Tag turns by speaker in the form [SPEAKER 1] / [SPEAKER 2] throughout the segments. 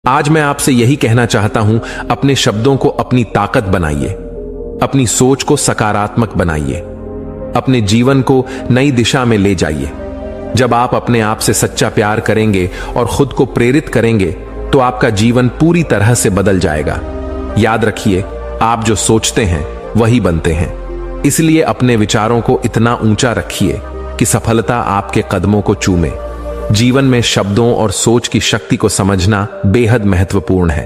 [SPEAKER 1] आज मैं आपसे यही कहना चाहता हूं, अपने शब्दों को अपनी ताकत बनाइए, अपनी सोच को सकारात्मक बनाइए, अपने जीवन को नई दिशा में ले जाइए। जब आप अपने आप से सच्चा प्यार करेंगे और खुद को प्रेरित करेंगे तो आपका जीवन पूरी तरह से बदल जाएगा। याद रखिए, आप जो सोचते हैं वही बनते हैं। इसलिए अपने विचारों को इतना ऊंचा रखिए कि सफलता आपके कदमों को चूमे। जीवन में शब्दों और सोच की शक्ति को समझना बेहद महत्वपूर्ण है।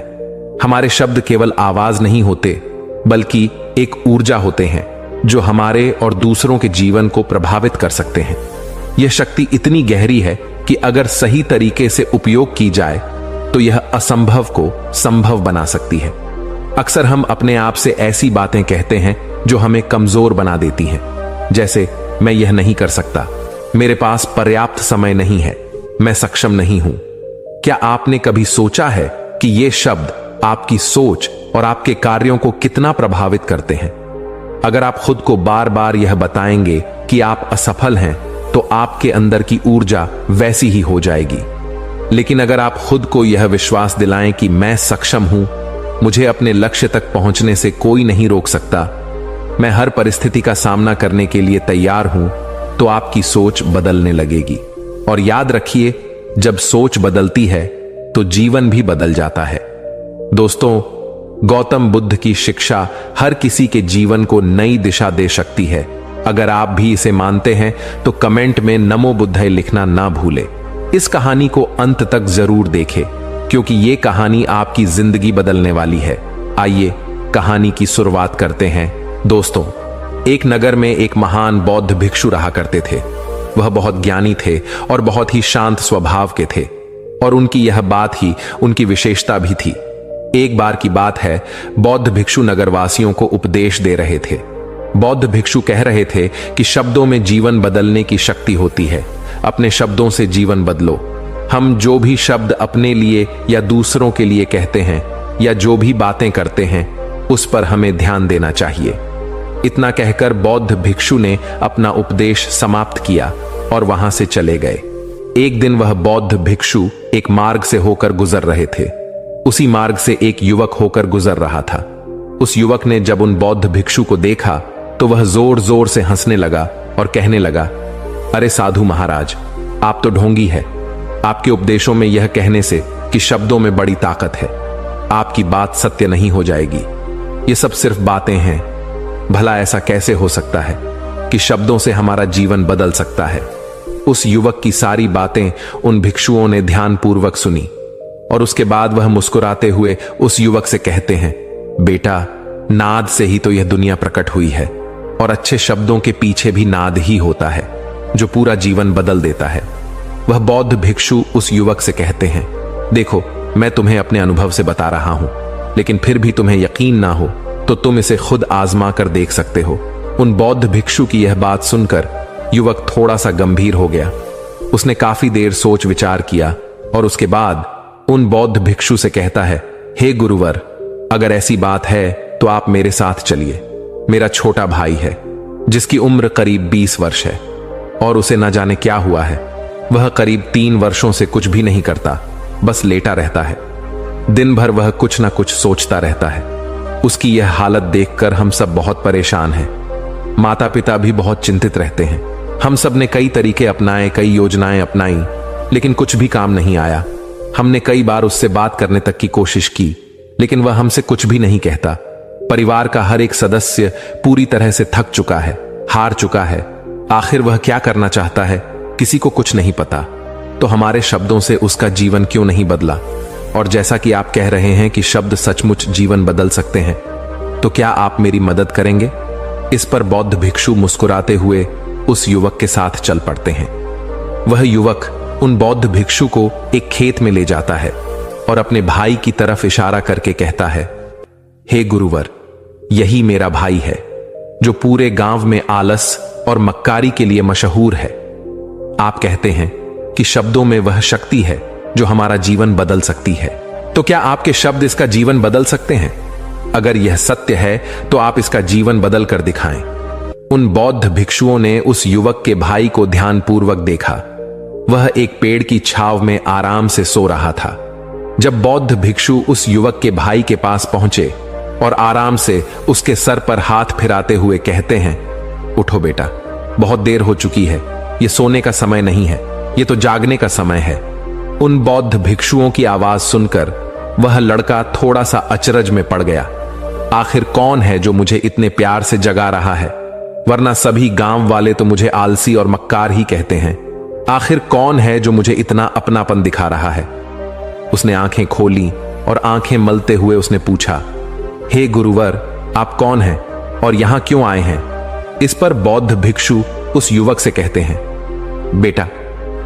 [SPEAKER 1] हमारे शब्द केवल आवाज नहीं होते, बल्कि एक ऊर्जा होते हैं जो हमारे और दूसरों के जीवन को प्रभावित कर सकते हैं। यह शक्ति इतनी गहरी है कि अगर सही तरीके से उपयोग की जाए तो यह असंभव को संभव बना सकती है। अक्सर हम अपने आप से ऐसी बातें कहते हैं जो हमें कमजोर बना देती हैं, जैसे मैं यह नहीं कर सकता, मेरे पास पर्याप्त समय नहीं है, मैं सक्षम नहीं हूं। क्या आपने कभी सोचा है कि ये शब्द आपकी सोच और आपके कार्यों को कितना प्रभावित करते हैं? अगर आप खुद को बार बार यह बताएंगे कि आप असफल हैं, तो आपके अंदर की ऊर्जा वैसी ही हो जाएगी। लेकिन अगर आप खुद को यह विश्वास दिलाएं कि मैं सक्षम हूं, मुझे अपने लक्ष्य तक पहुंचने से कोई नहीं रोक सकता, मैं हर परिस्थिति का सामना करने के लिए तैयार हूं, तो आपकी सोच बदलने लगेगी। और याद रखिए, जब सोच बदलती है तो जीवन भी बदल जाता है। दोस्तों, गौतम बुद्ध की शिक्षा हर किसी के जीवन को नई दिशा दे सकती है। अगर आप भी इसे मानते हैं तो कमेंट में नमो बुद्धाय लिखना ना भूलें। इस कहानी को अंत तक जरूर देखें, क्योंकि ये कहानी आपकी जिंदगी बदलने वाली है। आइए कहानी की शुरुआत करते हैं। दोस्तों, एक नगर में एक महान बौद्ध भिक्षु रहा करते थे। वह बहुत ज्ञानी थे और बहुत ही शांत स्वभाव के थे, और उनकी यह बात ही उनकी विशेषता भी थी। एक बार की बात है, बौद्ध भिक्षु नगरवासियों को उपदेश दे रहे थे। बौद्ध भिक्षु कह रहे थे कि शब्दों में जीवन बदलने की शक्ति होती है। अपने शब्दों से जीवन बदलो। हम जो भी शब्द अपने लिए या दूसरों के लिए कहते हैं, या जो भी बातें करते हैं, उस पर हमें ध्यान देना चाहिए। इतना कहकर बौद्ध भिक्षु ने अपना उपदेश समाप्त किया और वहां से चले गए। एक दिन वह बौद्ध भिक्षु एक मार्ग से होकर गुजर रहे थे। उसी मार्ग से एक युवक होकर गुजर रहा था। उस युवक ने जब उन बौद्ध भिक्षु को देखा तो वह जोर जोर से हंसने लगा और कहने लगा, अरे साधु महाराज, आप तो ढोंगी है। आपके उपदेशों में यह कहने से कि शब्दों में बड़ी ताकत है, आपकी बात सत्य नहीं हो जाएगी। ये सब सिर्फ बातें हैं। भला ऐसा कैसे हो सकता है कि शब्दों से हमारा जीवन बदल सकता है? उस युवक की सारी बातें उन भिक्षुओं ने ध्यानपूर्वक सुनी, और उसके बाद वह मुस्कुराते हुए उस युवक से कहते हैं, बेटा, नाद से ही तो यह दुनिया प्रकट हुई है, और अच्छे शब्दों के पीछे भी नाद ही होता है जो पूरा जीवन बदल देता है। वह बौद्ध भिक्षु उस युवक से कहते हैं, देखो, मैं तुम्हें अपने अनुभव से बता रहा हूं, लेकिन फिर भी तुम्हें यकीन ना हो तो तुम इसे खुद आजमा कर देख सकते हो। उन बौद्ध भिक्षु की यह बात सुनकर युवक थोड़ा सा गंभीर हो गया। उसने काफी देर सोच विचार किया और उसके बाद उन बौद्ध भिक्षु से कहता है, हे गुरुवर, अगर ऐसी बात है तो आप मेरे साथ चलिए। मेरा छोटा भाई है जिसकी उम्र करीब 20 वर्ष है, और उसे न जाने क्या हुआ है। वह करीब 3 वर्षों से कुछ भी नहीं करता, बस लेटा रहता है। दिन भर वह कुछ ना कुछ सोचता रहता है। उसकी यह हालत देखकर हम सब बहुत परेशान हैं। माता पिता भी बहुत चिंतित रहते हैं। हम सब ने कई तरीके अपनाए, कई योजनाएं अपनाई, लेकिन कुछ भी काम नहीं आया। हमने कई बार उससे बात करने तक की कोशिश की, लेकिन वह हमसे कुछ भी नहीं कहता। परिवार का हर एक सदस्य पूरी तरह से थक चुका है, हार चुका है। आखिर वह क्या करना चाहता है, किसी को कुछ नहीं पता। तो हमारे शब्दों से उसका जीवन क्यों नहीं बदला? और जैसा कि आप कह रहे हैं कि शब्द सचमुच जीवन बदल सकते हैं, तो क्या आप मेरी मदद करेंगे? इस पर बौद्ध भिक्षु मुस्कुराते हुए उस युवक के साथ चल पड़ते हैं। वह युवक उन बौद्ध भिक्षु को एक खेत में ले जाता है और अपने भाई की तरफ इशारा करके कहता है, हे गुरुवर, यही मेरा भाई है जो पूरे गांव में आलस और मक्कारी के लिए मशहूर है। आप कहते हैं कि शब्दों में वह शक्ति है जो हमारा जीवन बदल सकती है। तो क्या आपके शब्द इसका जीवन बदल सकते हैं? अगर यह सत्य है तो आप इसका जीवन बदल कर दिखाएं। उन बौद्ध भिक्षुओं ने उस युवक के भाई को ध्यानपूर्वक देखा। वह एक पेड़ की छांव में आराम से सो रहा था। जब बौद्ध भिक्षु उस युवक के भाई के पास पहुंचे और आराम से उसके सर पर हाथ फिराते हुए कहते हैं, उठो बेटा, बहुत देर हो चुकी है, ये सोने का समय नहीं है, ये तो जागने का समय है। उन बौद्ध भिक्षुओं की आवाज सुनकर वह लड़का थोड़ा सा अचरज में पड़ गया। आखिर कौन है जो मुझे इतने प्यार से जगा रहा है, वरना सभी गांव वाले तो मुझे आलसी और मक्कार ही कहते हैं। आखिर कौन है जो मुझे इतना अपनापन दिखा रहा है? उसने आंखें खोली और आंखें मलते हुए उसने पूछा, हे गुरुवर, आप कौन हैं और यहां क्यों आए हैं? इस पर बौद्ध भिक्षु उस युवक से कहते हैं, बेटा,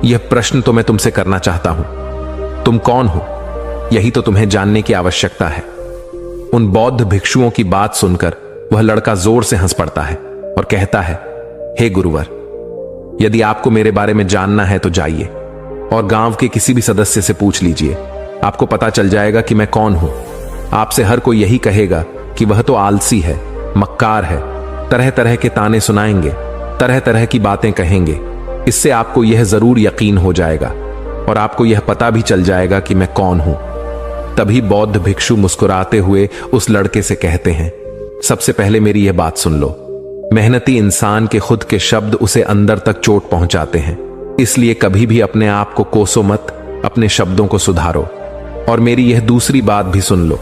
[SPEAKER 1] यह प्रश्न तो मैं तुमसे करना चाहता हूं, तुम कौन हो, यही तो तुम्हें जानने की आवश्यकता है। उन बौद्ध भिक्षुओं की बात सुनकर वह लड़का जोर से हंस पड़ता है और कहता है, हे गुरुवर, यदि आपको मेरे बारे में जानना है तो जाइए और गांव के किसी भी सदस्य से पूछ लीजिए, आपको पता चल जाएगा कि मैं कौन हूं। आपसे हर कोई यही कहेगा कि वह तो आलसी है, मक्कार है, तरह तरह के ताने सुनाएंगे, तरह तरह की बातें कहेंगे। इससे आपको यह जरूर यकीन हो जाएगा और आपको यह पता भी चल जाएगा कि मैं कौन हूं। तभी बौद्ध भिक्षु मुस्कुराते हुए उस लड़के से कहते हैं, सबसे पहले मेरी यह बात सुन लो, मेहनती इंसान के खुद के शब्द उसे अंदर तक चोट पहुंचाते हैं, इसलिए कभी भी अपने आप को कोसो मत, अपने शब्दों को सुधारो। और मेरी यह दूसरी बात भी सुन लो,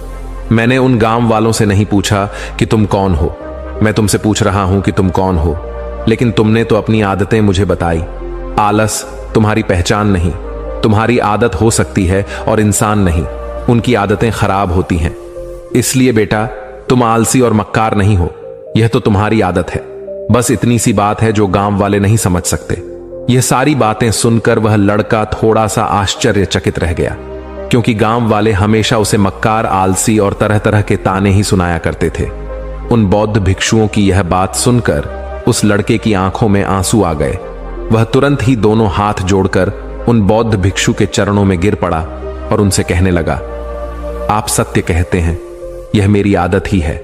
[SPEAKER 1] मैंने उन गांव वालों से नहीं पूछा कि तुम कौन हो, मैं तुमसे पूछ रहा हूं कि तुम कौन हो, लेकिन तुमने तो अपनी आदतें मुझे बताई। आलस तुम्हारी पहचान नहीं, तुम्हारी आदत हो सकती है और इंसान नहीं, उनकी आदतें खराब होती हैं। इसलिए बेटा, तुम आलसी और मक्कार नहीं हो, यह तो तुम्हारी आदत है। बस इतनी सी बात है जो गांव वाले नहीं समझ सकते। यह सारी बातें सुनकर वह लड़का थोड़ा सा आश्चर्यचकित रह गया, क्योंकि गांव वाले हमेशा उसे मक्कार, आलसी और तरह तरह के ताने ही सुनाया करते थे। उन बौद्ध भिक्षुओं की यह बात सुनकर उस लड़के की आंखों में आंसू आ गए। वह तुरंत ही दोनों हाथ जोड़कर उन बौद्ध भिक्षु के चरणों में गिर पड़ा और उनसे कहने लगा, आप सत्य कहते हैं, यह मेरी आदत ही है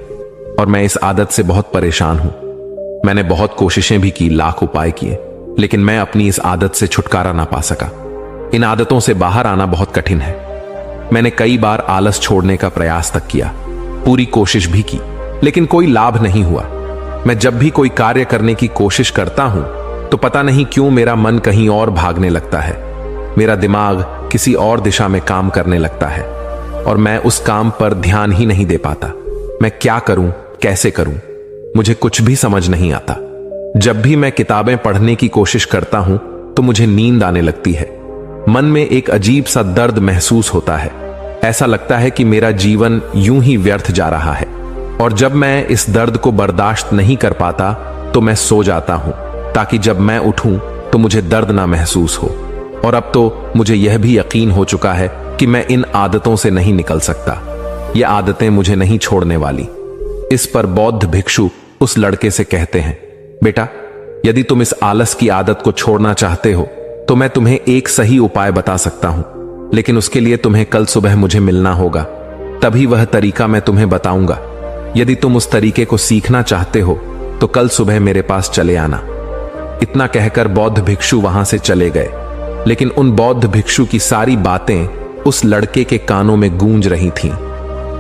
[SPEAKER 1] और मैं इस आदत से बहुत परेशान हूं। मैंने बहुत कोशिशें भी की, लाख उपाय किए, लेकिन मैं अपनी इस आदत से छुटकारा ना पा सका। इन आदतों से बाहर आना बहुत कठिन है। मैंने कई बार आलस छोड़ने का प्रयास तक किया, पूरी कोशिश भी की, लेकिन कोई लाभ नहीं हुआ। मैं जब भी कोई कार्य करने की कोशिश करता हूं तो पता नहीं क्यों मेरा मन कहीं और भागने लगता है, मेरा दिमाग किसी और दिशा में काम करने लगता है और मैं उस काम पर ध्यान ही नहीं दे पाता। मैं क्या करूं, कैसे करूं, मुझे कुछ भी समझ नहीं आता। जब भी मैं किताबें पढ़ने की कोशिश करता हूं तो मुझे नींद आने लगती है। मन में एक अजीब सा दर्द महसूस होता है, ऐसा लगता है कि मेरा जीवन यूं ही व्यर्थ जा रहा है। और जब मैं इस दर्द को बर्दाश्त नहीं कर पाता तो मैं सो जाता हूं, ताकि जब मैं उठूं तो मुझे दर्द ना महसूस हो। और अब तो मुझे यह भी यकीन हो चुका है कि मैं इन आदतों से नहीं निकल सकता, ये आदतें मुझे नहीं छोड़ने वाली। इस पर बौद्ध भिक्षु उस लड़के से कहते हैं, बेटा, यदि तुम इस आलस की आदत को छोड़ना चाहते हो तो मैं तुम्हें एक सही उपाय बता सकता हूं, लेकिन उसके लिए तुम्हें कल सुबह मुझे मिलना होगा, तभी वह तरीका मैं तुम्हें बताऊंगा। यदि तुम उस तरीके को सीखना चाहते हो तो कल सुबह मेरे पास चले आना। इतना कहकर बौद्ध भिक्षु वहां से चले गए, लेकिन उन बौद्ध भिक्षु की सारी बातें उस लड़के के कानों में गूंज रही थीं।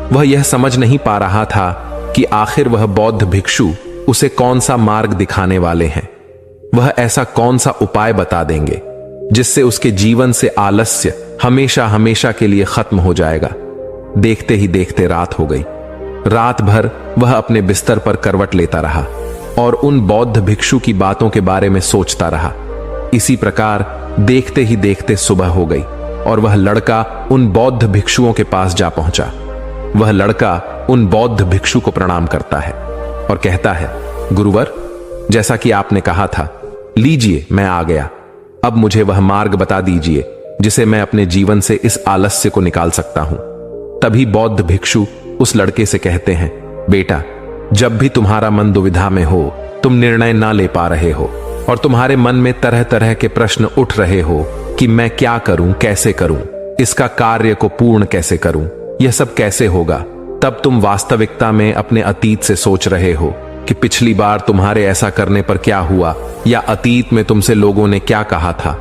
[SPEAKER 1] वह यह समझ नहीं पा रहा था कि आखिर वह बौद्ध भिक्षु उसे कौन सा मार्ग दिखाने वाले हैं। वह ऐसा कौन सा उपाय बता देंगे जिससे उसके जीवन से आलस्य हमेशा हमेशा के लिए खत्म हो जाएगा। देखते ही देखते रात हो गई। रात भर वह अपने बिस्तर पर करवट लेता रहा और उन बौद्ध भिक्षु की बातों के बारे में सोचता रहा। इसी प्रकार देखते ही देखते सुबह हो गई और वह लड़का उन बौद्ध भिक्षुओं के पास जा पहुंचा। वह लड़का उन बौद्ध भिक्षु को प्रणाम करता है और कहता है, गुरुवर, जैसा कि आपने कहा था, लीजिए मैं आ गया। अब मुझे वह मार्ग बता दीजिए जिसे मैं अपने जीवन से इस आलस्य को निकाल सकता हूं। तभी बौद्ध भिक्षु उस लड़के से कहते हैं, बेटा, जब भी तुम्हारा मन दुविधा में हो, तुम निर्णय ना ले पा रहे हो और तुम्हारे मन में तरह तरह के प्रश्न उठ रहे हो कि मैं क्या करूं, कैसे करूं, इसका कार्य को पूर्ण कैसे करूं, यह सब कैसे होगा, तब तुम वास्तविकता में अपने अतीत से सोच रहे हो कि पिछली बार तुम्हारे ऐसा करने पर क्या हुआ या अतीत में तुमसे लोगों ने क्या कहा था।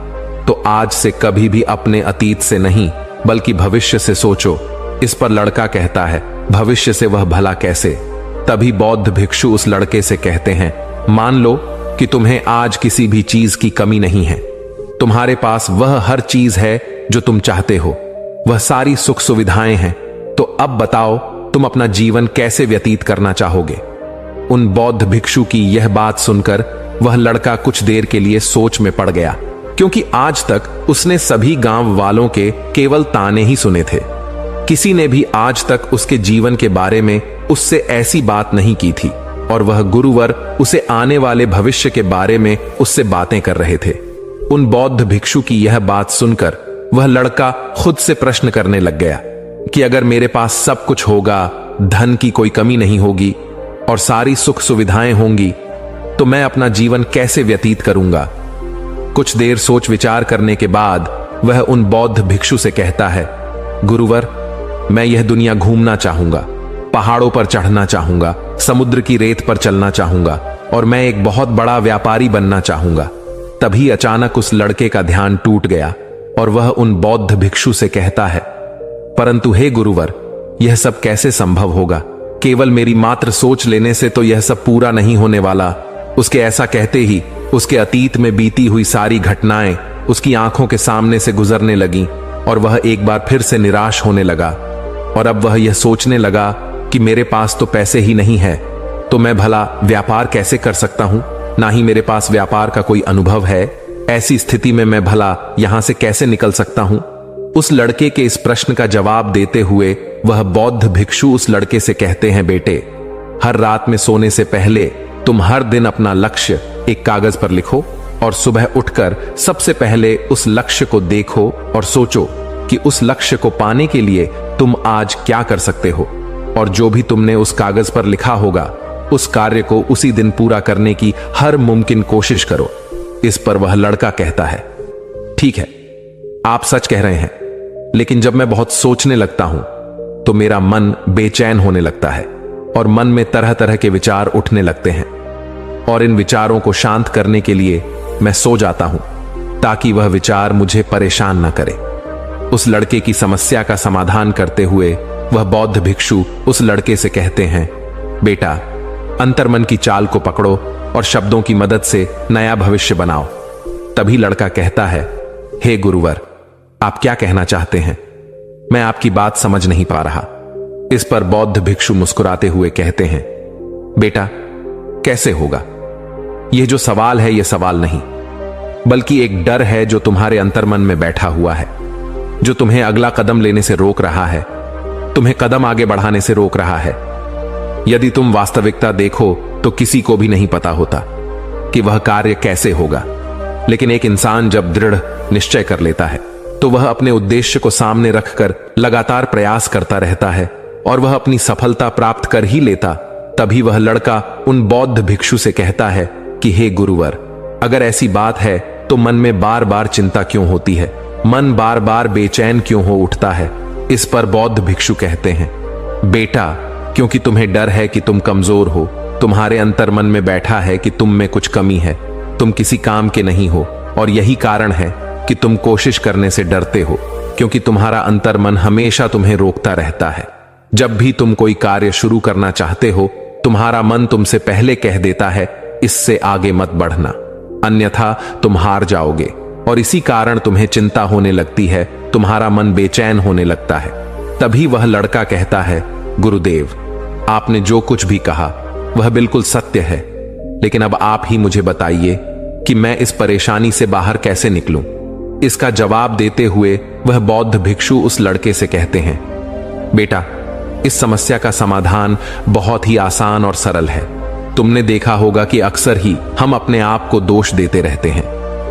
[SPEAKER 1] तो आज से कभी भी अपने अतीत से नहीं बल्कि भविष्य से सोचो। इस पर लड़का कहता है, भविष्य से वह भला कैसे? तभी बौद्ध भिक्षु उस लड़के से कहते हैं, मान लो कि तुम्हें आज किसी भी चीज की कमी नहीं है। तुम्हारे पास वह हर चीज है जो तुम चाहते हो, वह सारी सुख सुविधाएं हैं। तो अब बताओ तुम अपना जीवन कैसे व्यतीत करना चाहोगे? उन बौद्ध भिक्षु की यह बात सुनकर वह लड़का कुछ देर के लिए सोच में पड़ गया, क्योंकि आज तक उसने सभी गांव वालों के केवल ताने ही सुने थे। किसी ने भी आज तक उसके जीवन के बारे में उससे ऐसी बात नहीं की थी, और वह गुरुवर उसे आने वाले भविष्य के बारे में उससे बातें कर रहे थे। उन बौद्ध भिक्षु की यह बात सुनकर वह लड़का खुद से प्रश्न करने लग गया कि अगर मेरे पास सब कुछ होगा, धन की कोई कमी नहीं होगी और सारी सुख सुविधाएं होंगी, तो मैं अपना जीवन कैसे व्यतीत करूंगा? कुछ देर सोच विचार करने के बाद वह उन बौद्ध भिक्षु से कहता है, गुरुवर, मैं यह दुनिया घूमना चाहूंगा, पहाड़ों पर चढ़ना चाहूंगा, समुद्र की रेत पर चलना चाहूंगा और मैं एक बहुत बड़ा व्यापारी बनना चाहूंगा। तभी अचानक उस लड़के का ध्यान टूट गया और वह उन बौद्ध भिक्षु से कहता है, परंतु हे गुरुवर, यह सब कैसे संभव होगा? केवल मेरी मात्र सोच लेने से तो यह सब पूरा नहीं होने वाला। उसके ऐसा कहते ही उसके अतीत में बीती हुई सारी घटनाएं उसकी आंखों के सामने से गुजरने लगीं और वह एक बार फिर से निराश होने लगा। और अब वह यह सोचने लगा कि मेरे पास तो पैसे ही नहीं है, तो मैं भला व्यापार कैसे कर सकता हूं? ना ही मेरे पास व्यापार का कोई अनुभव है। ऐसी स्थिति में मैं भला यहां से कैसे निकल सकता हूं? उस लड़के के इस प्रश्न का जवाब देते हुए वह बौद्ध भिक्षु उस लड़के से कहते हैं, बेटे, हर रात में सोने से पहले तुम हर दिन अपना लक्ष्य एक कागज पर लिखो और सुबह उठकर सबसे पहले उस लक्ष्य को देखो और सोचो कि उस लक्ष्य को पाने के लिए तुम आज क्या कर सकते हो, और जो भी तुमने उस कागज पर लिखा होगा उस कार्य को उसी दिन पूरा करने की हर मुमकिन कोशिश करो। इस पर वह लड़का कहता है, ठीक है, आप सच कह रहे हैं, लेकिन जब मैं बहुत सोचने लगता हूं तो मेरा मन बेचैन होने लगता है और मन में तरह तरह के विचार उठने लगते हैं, और इन विचारों को शांत करने के लिए मैं सो जाता हूं ताकि वह विचार मुझे परेशान न करे। उस लड़के की समस्या का समाधान करते हुए वह बौद्ध भिक्षु उस लड़के से कहते हैं, बेटा, अंतर्मन की चाल को पकड़ो और शब्दों की मदद से नया भविष्य बनाओ। तभी लड़का कहता है, हे गुरुवर, आप क्या कहना चाहते हैं? मैं आपकी बात समझ नहीं पा रहा। इस पर बौद्ध भिक्षु मुस्कुराते हुए कहते हैं, बेटा, कैसे होगा? यह जो सवाल है यह सवाल नहीं, बल्कि एक डर है जो तुम्हारे अंतर्मन में बैठा हुआ है, जो तुम्हें अगला कदम लेने से रोक रहा है, तुम्हें कदम आगे बढ़ाने से रोक रहा है। यदि तुम वास्तविकता देखो तो किसी को भी नहीं पता होता कि वह कार्य कैसे होगा, लेकिन एक इंसान जब दृढ़ निश्चय कर लेता है तो वह अपने उद्देश्य को सामने रखकर लगातार प्रयास करता रहता है और वह अपनी सफलता प्राप्त कर ही लेता। तभी वह लड़का उन बौद्ध भिक्षु से कहता है कि हे गुरुवर, अगर ऐसी बात है तो मन में बार बार चिंता क्यों होती है? मन बार बार बेचैन क्यों हो उठता है? इस पर बौद्ध भिक्षु कहते हैं, बेटा, क्योंकि तुम्हें डर है कि तुम कमजोर हो। तुम्हारे अंतर्मन में बैठा है कि तुम में कुछ कमी है, तुम किसी काम के नहीं हो, और यही कारण है कि तुम कोशिश करने से डरते हो, क्योंकि तुम्हारा अंतर्मन हमेशा तुम्हें रोकता रहता है। जब भी तुम कोई कार्य शुरू करना चाहते हो, तुम्हारा मन तुमसे पहले कह देता है, इससे आगे मत बढ़ना, अन्यथा तुम हार जाओगे, और इसी कारण तुम्हें चिंता होने लगती है, तुम्हारा मन बेचैन होने लगता है। तभी वह लड़का कहता है, गुरुदेव, आपने जो कुछ भी कहा वह बिल्कुल सत्य है, लेकिन अब आप ही मुझे बताइए कि मैं इस परेशानी से बाहर कैसे निकलूं? इसका जवाब देते हुए वह बौद्ध भिक्षु उस लड़के से कहते हैं, बेटा, इस समस्या का समाधान बहुत ही आसान और सरल है। तुमने देखा होगा कि अक्सर ही हम अपने आप को दोष देते रहते हैं,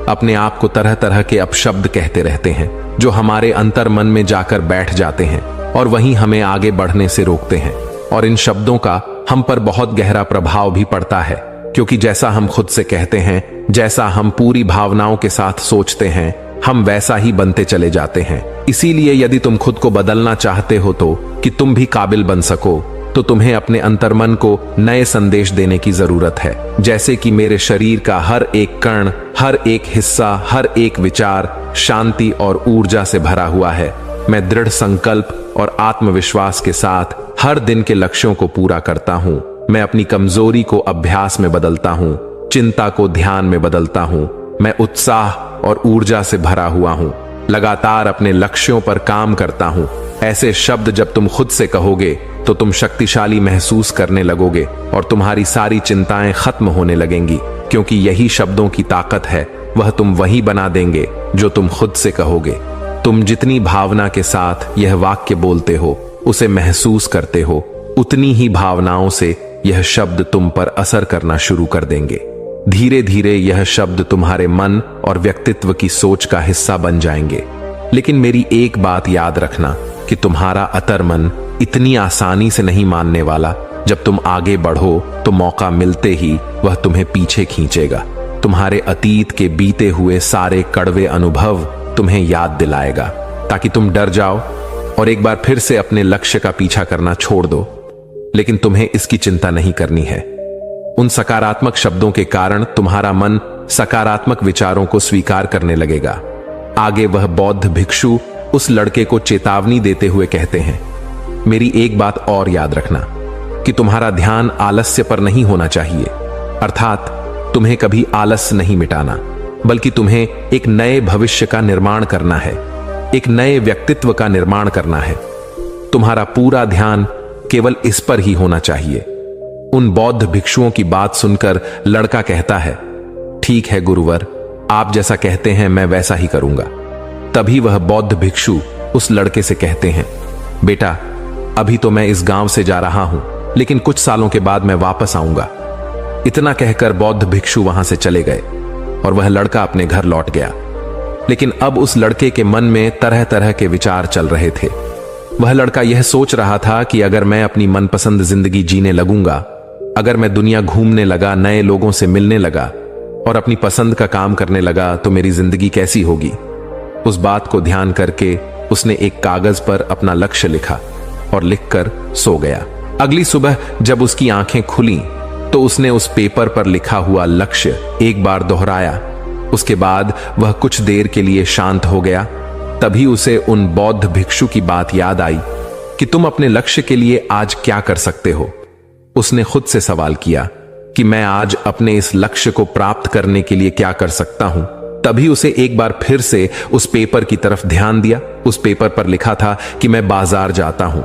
[SPEAKER 1] अपने आप को तरह तरह के अपशब्द कहते रहते हैं, जो हमारे अंतर्मन में जाकर बैठ जाते हैं और वहीं हमें आगे बढ़ने से रोकते हैं। और इन शब्दों का हम पर बहुत गहरा प्रभाव भी पड़ता है, क्योंकि जैसा हम खुद से कहते हैं, जैसा हम पूरी भावनाओं के साथ सोचते हैं, हम वैसा ही बनते चले जाते हैं। इसीलिए यदि तुम खुद को बदलना चाहते हो तो कि तुम भी काबिल बन सको, तो तुम्हें अपने अंतर्मन को नए संदेश देने की जरूरत है। जैसे कि मेरे शरीर का हर एक कण, हर एक हिस्सा, हर एक विचार शांति और ऊर्जा से भरा हुआ है, मैं दृढ़ संकल्प और आत्मविश्वास के साथ हर दिन के लक्ष्यों को पूरा करता हूं। मैं अपनी कमजोरी को अभ्यास में बदलता हूं, चिंता को ध्यान में बदलता हूं। मैं उत्साह और ऊर्जा से भरा हुआ हूं, लगातार अपने लक्ष्यों पर काम करता हूं। ऐसे शब्द जब तुम खुद से कहोगे तो तुम शक्तिशाली महसूस करने लगोगे और तुम्हारी सारी चिंताएं खत्म होने लगेंगी, क्योंकि यही शब्दों की ताकत है। वह तुम वही बना देंगे जो तुम खुद से कहोगे। तुम जितनी भावना के साथ यह वाक्य बोलते हो, उसे महसूस करते हो, उतनी ही भावनाओं से यह शब्द तुम पर असर करना शुरू कर देंगे। धीरे धीरे यह शब्द तुम्हारे मन और व्यक्तित्व की सोच का हिस्सा बन जाएंगे। लेकिन मेरी एक बात याद रखना कि तुम्हारा अतर्मन इतनी आसानी से नहीं मानने वाला। जब तुम आगे बढ़ो तो मौका मिलते ही वह तुम्हें पीछे खींचेगा। तुम्हारे अतीत के बीते हुए सारे कड़वे अनुभव तुम्हें याद दिलाएगा, ताकि तुम डर जाओ और एक बार फिर से अपने लक्ष्य का पीछा करना छोड़ दो। लेकिन तुम्हें इसकी चिंता नहीं करनी है। उन सकारात्मक शब्दों के कारण तुम्हारा मन सकारात्मक विचारों को स्वीकार करने लगेगा। आगे वह बौद्ध भिक्षु उस लड़के को चेतावनी देते हुए कहते हैं, मेरी एक बात और याद रखना कि तुम्हारा ध्यान आलस्य पर नहीं होना चाहिए। अर्थात तुम्हें कभी आलस्य नहीं मिटाना, बल्कि तुम्हें एक नए भविष्य का निर्माण करना है, एक नए व्यक्तित्व का निर्माण करना है। तुम्हारा पूरा ध्यान केवल इस पर ही होना चाहिए। उन बौद्ध भिक्षुओं की बात सुनकर लड़का कहता है, ठीक है गुरुवर, आप जैसा कहते हैं मैं वैसा ही करूंगा। तभी वह बौद्ध भिक्षु उस लड़के से कहते हैं, बेटा, अभी तो मैं इस गांव से जा रहा हूं, लेकिन कुछ सालों के बाद मैं वापस आऊंगा। इतना कहकर बौद्ध भिक्षु वहां से चले गए और वह लड़का अपने घर लौट गया। लेकिन अब उस लड़के के मन में तरह तरह के विचार चल रहे थे। वह लड़का यह सोच रहा था कि अगर मैं अपनी मनपसंद जिंदगी जीने लगूंगा, अगर मैं दुनिया घूमने लगा, नए लोगों से मिलने लगा और अपनी पसंद का काम करने लगा, तो मेरी जिंदगी कैसी होगी। उस बात को ध्यान करके उसने एक कागज पर अपना लक्ष्य लिखा और लिखकर सो गया। अगली सुबह जब उसकी आंखें खुली तो उसने उस पेपर पर लिखा हुआ लक्ष्य एक बार दोहराया। उसके बाद वह कुछ देर के लिए शांत हो गया। तभी उसे उन बौद्ध भिक्षु की बात याद आई कि तुम अपने लक्ष्य के लिए आज क्या कर सकते हो। उसने खुद से सवाल किया कि मैं आज अपने इस लक्ष्य को प्राप्त करने के लिए क्या कर सकता हूं। तभी उसे एक बार फिर से उस पेपर की तरफ ध्यान दिया। उस पेपर पर लिखा था कि मैं बाजार जाता हूं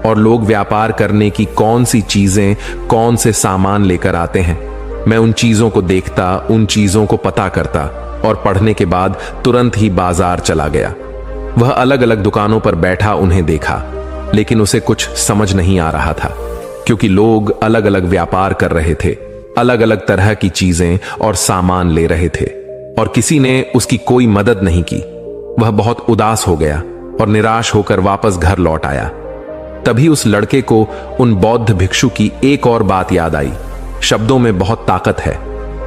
[SPEAKER 1] और लोग व्यापार करने की कौन सी चीजें, कौन से सामान लेकर आते हैं। मैं उन चीजों को देखता, उन चीजों को पता करता और पढ़ने के बाद तुरंत ही बाजार चला गया। वह अलग अलग दुकानों पर बैठा उन्हें देखा, लेकिन उसे कुछ समझ नहीं आ रहा था, क्योंकि लोग अलग अलग व्यापार कर रहे थे, अलग अलग तरह की चीजें और सामान ले रहे थे और किसी ने उसकी कोई मदद नहीं की। वह बहुत उदास हो गया और निराश होकर वापस घर लौट आया। तभी उस लड़के को उन बौद्ध भिक्षु की एक और बात याद आई। शब्दों में बहुत ताकत है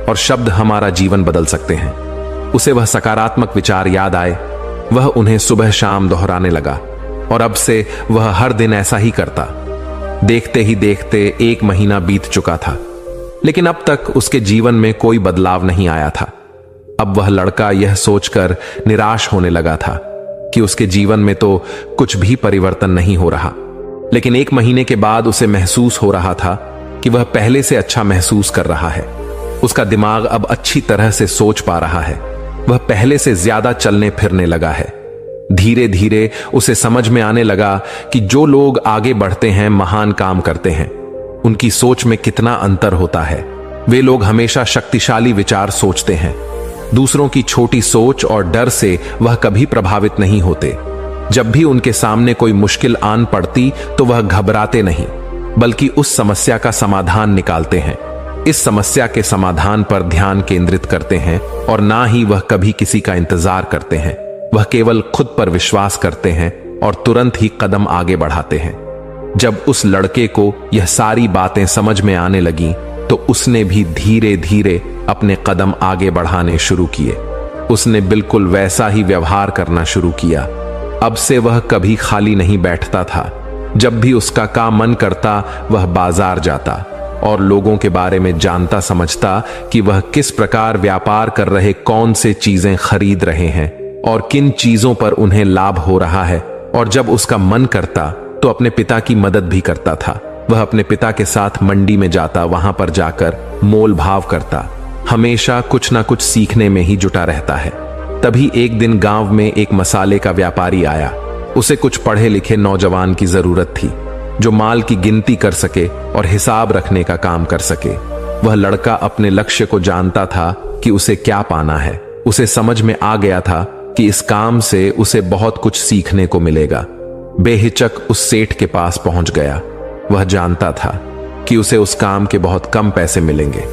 [SPEAKER 1] और शब्द हमारा जीवन बदल सकते हैं। उसे वह सकारात्मक विचार याद आए। वह उन्हें सुबह शाम दोहराने लगा और अब से वह हर दिन ऐसा ही करता। देखते ही देखते 1 महीना बीत चुका था, लेकिन अब तक उसके जीवन में कोई बदलाव नहीं आया था। अब वह लड़का यह सोचकर निराश होने लगा था कि उसके जीवन में तो कुछ भी परिवर्तन नहीं हो रहा। लेकिन 1 महीने के बाद उसे महसूस हो रहा था कि वह पहले से अच्छा महसूस कर रहा है। उसका दिमाग अब अच्छी तरह से सोच पा रहा है। वह पहले से ज्यादा चलने फिरने लगा है। धीरे धीरे उसे समझ में आने लगा कि जो लोग आगे बढ़ते हैं, महान काम करते हैं, उनकी सोच में कितना अंतर होता है। वे लोग हमेशा शक्तिशाली विचार सोचते हैं। दूसरों की छोटी सोच और डर से वह कभी प्रभावित नहीं होते। जब भी उनके सामने कोई मुश्किल आन पड़ती तो वह घबराते नहीं, बल्कि उस समस्या का समाधान निकालते हैं। इस समस्या के समाधान पर ध्यान केंद्रित करते हैं और ना ही वह कभी किसी का इंतजार करते हैं। वह केवल खुद पर विश्वास करते हैं और तुरंत ही कदम आगे बढ़ाते हैं। जब उस लड़के को यह सारी बातें समझ में आने लगी तो उसने भी धीरे धीरे अपने कदम आगे बढ़ाने शुरू किए। उसने बिल्कुल वैसा ही व्यवहार करना शुरू किया। अब से वह कभी खाली नहीं बैठता था। जब भी उसका काम मन करता वह बाजार जाता और लोगों के बारे में जानता समझता कि वह किस प्रकार व्यापार कर रहे, कौन से चीजें खरीद रहे हैं और किन चीजों पर उन्हें लाभ हो रहा है। और जब उसका मन करता तो अपने पिता की मदद भी करता था। वह अपने पिता के साथ मंडी में जाता, वहां पर जाकर मोल भाव करता, हमेशा कुछ ना कुछ सीखने में ही जुटा रहता है। तभी एक दिन गांव में एक मसाले का व्यापारी आया। उसे कुछ पढ़े लिखे नौजवान की जरूरत थी जो माल की गिनती कर सके और हिसाब रखने का काम कर सके। वह लड़का अपने लक्ष्य को जानता था कि उसे क्या पाना है। उसे समझ में आ गया था कि इस काम से उसे बहुत कुछ सीखने को मिलेगा। बेहिचक उस सेठ के पास पहुंच गया। वह जानता था कि उसे उस काम के बहुत कम पैसे मिलेंगे,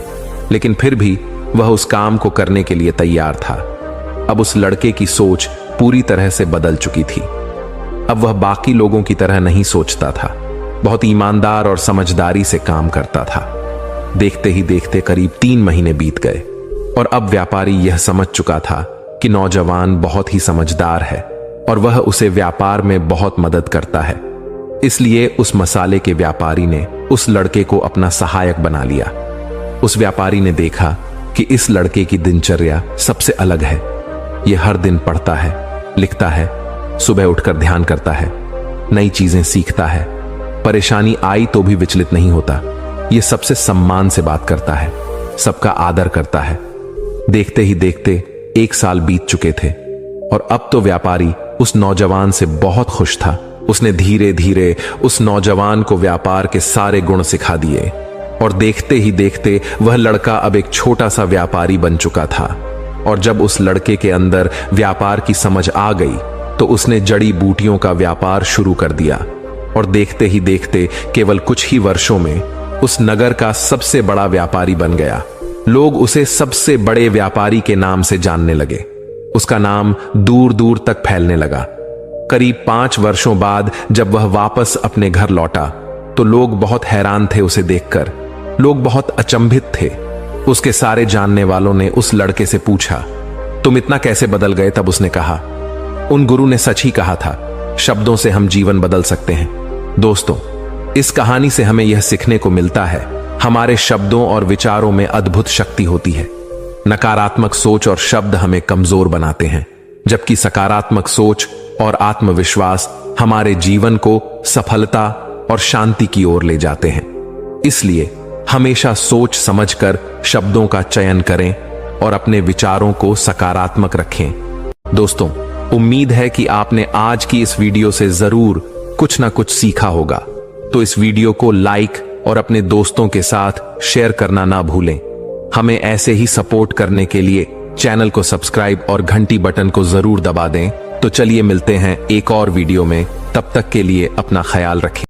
[SPEAKER 1] लेकिन फिर भी वह उस काम को करने के लिए तैयार था। अब उस लड़के की सोच पूरी तरह से बदल चुकी थी। अब वह बाकी लोगों की तरह नहीं सोचता था, बहुत ईमानदार और समझदारी से काम करता था। देखते ही देखते करीब 3 महीने बीत गए और अब व्यापारी यह समझ चुका था कि नौजवान बहुत ही समझदार है और वह उसे व्यापार में बहुत मदद करता है। इसलिए उस मसाले के व्यापारी ने उस लड़के को अपना सहायक बना लिया। उस व्यापारी ने देखा कि इस लड़के की दिनचर्या सबसे अलग है। यह हर दिन पढ़ता है, लिखता है, सुबह उठकर ध्यान करता है, नई चीजें सीखता है, परेशानी आई तो भी विचलित नहीं होता। यह सबसे सम्मान से बात करता है, सबका आदर करता है। देखते ही देखते 1 साल बीत चुके थे और अब तो व्यापारी उस नौजवान से बहुत खुश था। उसने धीरे धीरे उस नौजवान को व्यापार के सारे गुण सिखा दिए और देखते ही देखते वह लड़का अब एक छोटा सा व्यापारी बन चुका था। और जब उस लड़के के अंदर व्यापार की समझ आ गई तो उसने जड़ी बूटियों का व्यापार शुरू कर दिया और देखते ही देखते केवल कुछ ही वर्षों में उस नगर का सबसे बड़ा व्यापारी बन गया। लोग उसे सबसे बड़े व्यापारी के नाम से जानने लगे। उसका नाम दूर दूर तक फैलने लगा। करीब 5 वर्षों बाद जब वह वापस अपने घर लौटा तो लोग बहुत हैरान थे उसे देखकर। लोग बहुत अचंभित थे। उसके सारे जानने वालों ने उस लड़के से पूछा, तुम इतना कैसे बदल गए? तब उसने कहा, उन गुरु ने सच ही कहा था, शब्दों से हम जीवन बदल सकते हैं। दोस्तों, इस कहानी से हमें यह सीखने को मिलता है, हमारे शब्दों और विचारों में अद्भुत शक्ति होती है। नकारात्मक सोच और शब्द हमें कमजोर बनाते हैं, जबकि सकारात्मक सोच और आत्मविश्वास हमारे जीवन को सफलता और शांति की ओर ले जाते हैं। इसलिए हमेशा सोच समझकर शब्दों का चयन करें और अपने विचारों को सकारात्मक रखें। दोस्तों, उम्मीद है कि आपने आज की इस वीडियो से जरूर कुछ ना कुछ सीखा होगा। तो इस वीडियो को लाइक और अपने दोस्तों के साथ शेयर करना ना भूलें। हमें ऐसे ही सपोर्ट करने के लिए चैनल को सब्सक्राइब और घंटी बटन को जरूर दबा दें। तो चलिए मिलते हैं एक और वीडियो में। तब तक के लिए अपना ख्याल रखें।